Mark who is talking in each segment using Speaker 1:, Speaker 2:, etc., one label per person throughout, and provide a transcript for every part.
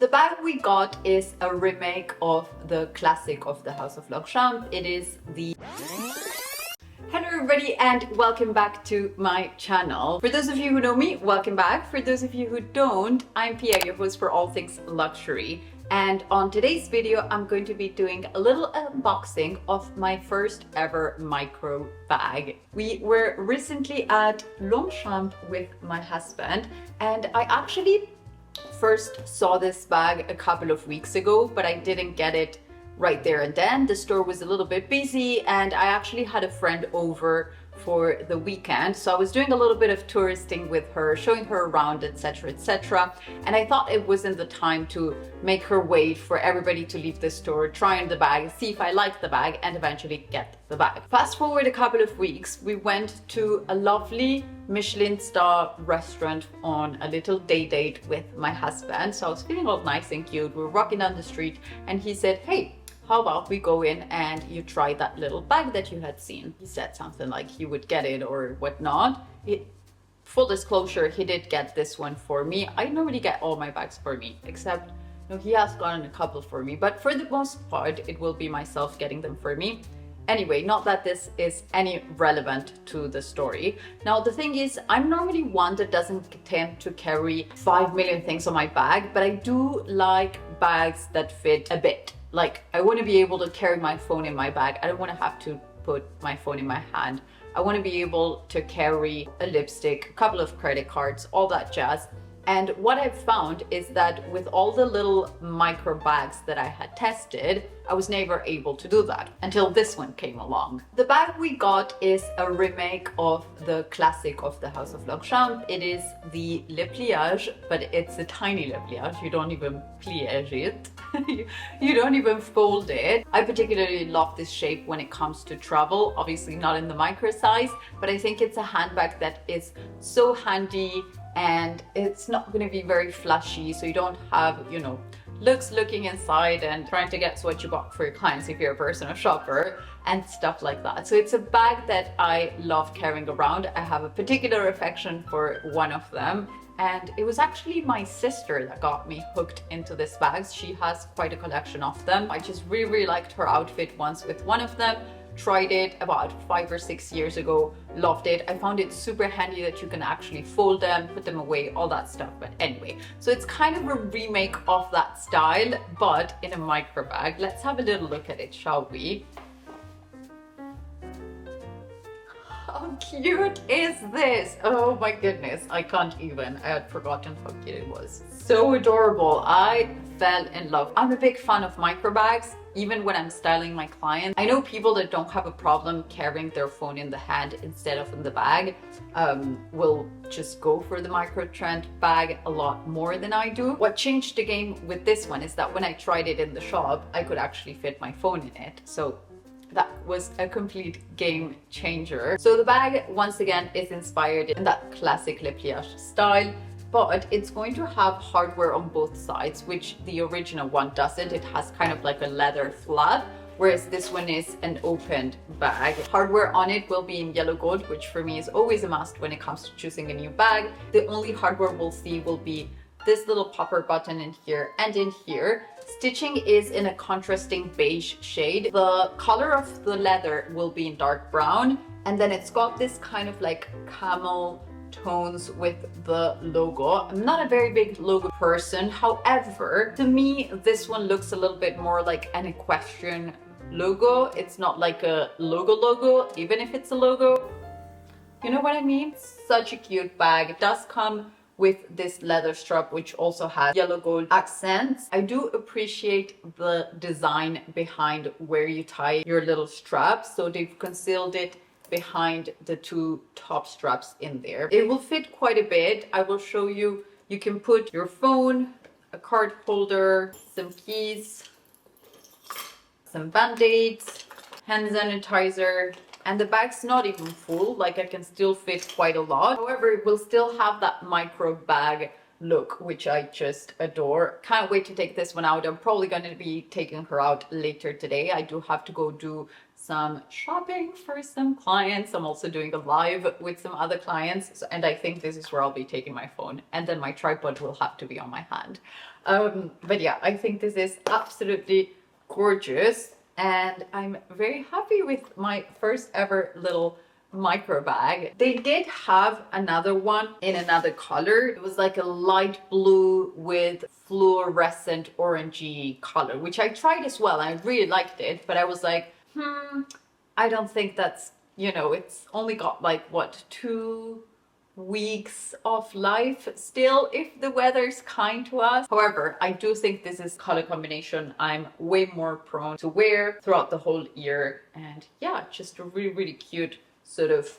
Speaker 1: The bag we got is a remake of the classic of the House of Longchamp. It is the... Hello everybody and welcome back to my channel. For those of you who know me, welcome back. For those of you who don't, I'm Pia, your host for all things luxury. And on today's video, I'm going to be doing a little unboxing of my first ever micro bag. We were recently at Longchamp with my husband and I actually first saw this bag a couple of weeks ago, but I didn't get it right there and then. The store was a little bit busy and I actually had a friend over for the weekend, so I was doing a little bit of touristing with her, showing her around, etc, etc, and I thought it wasn't the time to make her wait for everybody to leave the store, try on the bag, see if I liked the bag, and eventually get the bag. Fast forward a couple of weeks, we went to a lovely Michelin star restaurant on a little day date with my husband, so I was feeling all nice and cute. We were walking down the street and he said, "Hey, how about we go in and you try that little bag that you had seen?" He said something like he would get it or whatnot. Full disclosure, he did get this one for me. I normally get all my bags for me, except he has gotten a couple for me, but for the most part, it will be myself getting them for me. Anyway, not that this is any relevant to the story. Now, the thing is, I'm normally one that doesn't tend to carry 5 million things on my bag, but I do like bags that fit a bit. Like, I want to be able to carry my phone in my bag. I don't want to have to put my phone in my hand. I want to be able to carry a lipstick, a couple of credit cards, all that jazz. And what I've found is that with all the little micro bags that I had tested, I was never able to do that until this one came along. The bag we got is a remake of the classic of the House of Longchamp. It is the Le Pliage, but it's a tiny Le Pliage. You don't even pliage it. You don't even fold it. I particularly love this shape when it comes to travel. Obviously not in the micro size, but I think it's a handbag that is so handy and it's not going to be very flashy, so you don't have, looks looking inside and trying to guess what you bought for your clients if you're a personal shopper and stuff like that. So it's a bag that I love carrying around. I have a particular affection for one of them, and it was actually my sister that got me hooked into this bag. She has quite a collection of them. I just really liked her outfit once with one of them. Tried it about 5 or 6 years ago, loved it. I found it super handy that you can actually fold them, put them away, all that stuff. But anyway, so it's kind of a remake of that style, but in a micro bag. Let's have a little look at it, shall we? How cute is this? Oh my goodness, I can't even. I had forgotten how cute it was. So adorable. I fell in love. I'm a big fan of micro bags, even when I'm styling my clients. I know people that don't have a problem carrying their phone in the hand instead of in the bag will just go for the micro trend bag a lot more than I do. What changed the game with this one is that when I tried it in the shop, I could actually fit my phone in it. So that was a complete game changer. So the bag, once again, is inspired in that classic Le Pliage style, but it's going to have hardware on both sides, which the original one doesn't. It has kind of like a leather flap, whereas this one is an opened bag. Hardware on it will be in yellow gold, which for me is always a must when it comes to choosing a new bag. The only hardware we'll see will be this little popper button in here and in here. Stitching is in a contrasting beige shade. The color of the leather will be in dark brown, and then it's got this kind of like camel tones with the logo. I'm not a very big logo person. However, to me, this one looks a little bit more like an equestrian logo. It's not like a logo, even if it's a logo. You know what I mean? Such a cute bag. It does come with this leather strap, which also has yellow gold accents. I do appreciate the design behind where you tie your little straps. So they've concealed it behind the two top straps in there. It will fit quite a bit. I will show you. You can put your phone, a card holder, some keys, some band-aids, hand sanitizer, and the bag's not even full, like I can still fit quite a lot. However, it will still have that micro bag look, which I just adore. Can't wait to take this one out. I'm probably going to be taking her out later today. I do have to go do some shopping for some clients. I'm also doing a live with some other clients, and I think this is where I'll be taking my phone, and then my tripod will have to be on my hand. But yeah, I think this is absolutely gorgeous, and I'm very happy with my first ever little micro bag. They did have another one in another color. It was like a light blue with fluorescent orangey color, which I tried as well. I really liked it, but I was like, I don't think that's, you know, it's only got like what, 2 weeks of life still if the weather's kind to us. However, I do think this is color combination I'm way more prone to wear throughout the whole year. And yeah, just a really, really cute sort of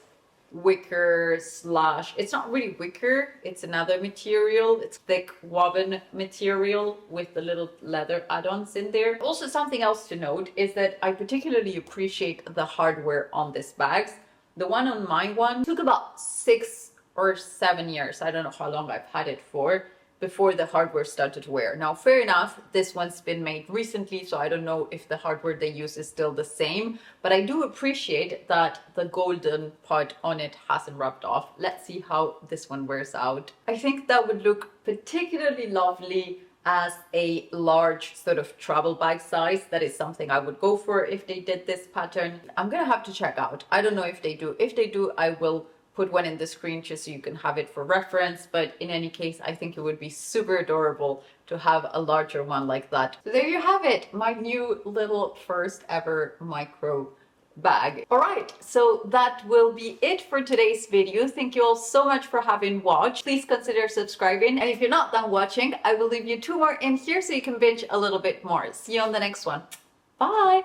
Speaker 1: wicker slash, it's not really wicker, it's another material. It's thick woven material with the little leather add-ons in there. Also, something else to note is that I particularly appreciate the hardware on these bags. The one on my one took about 6 or 7 years, I don't know how long I've had it for, before the hardware started to wear. Now, fair enough, this one's been made recently, so I don't know if the hardware they use is still the same, but I do appreciate that the golden part on it hasn't rubbed off. Let's see how this one wears out. I think that would look particularly lovely as a large sort of travel bag size. That is something I would go for if they did this pattern. I'm gonna have to check out. I don't know if they do. If they do, I will put one in the screen just so you can have it for reference. But in any case, I think it would be super adorable to have a larger one like that. So there you have it, my new little first ever micro bag. All right, so that will be it for today's video. Thank you all so much for having watched. Please consider subscribing. And if you're not done watching, I will leave you 2 more in here so you can binge a little bit more. See you on the next one. Bye.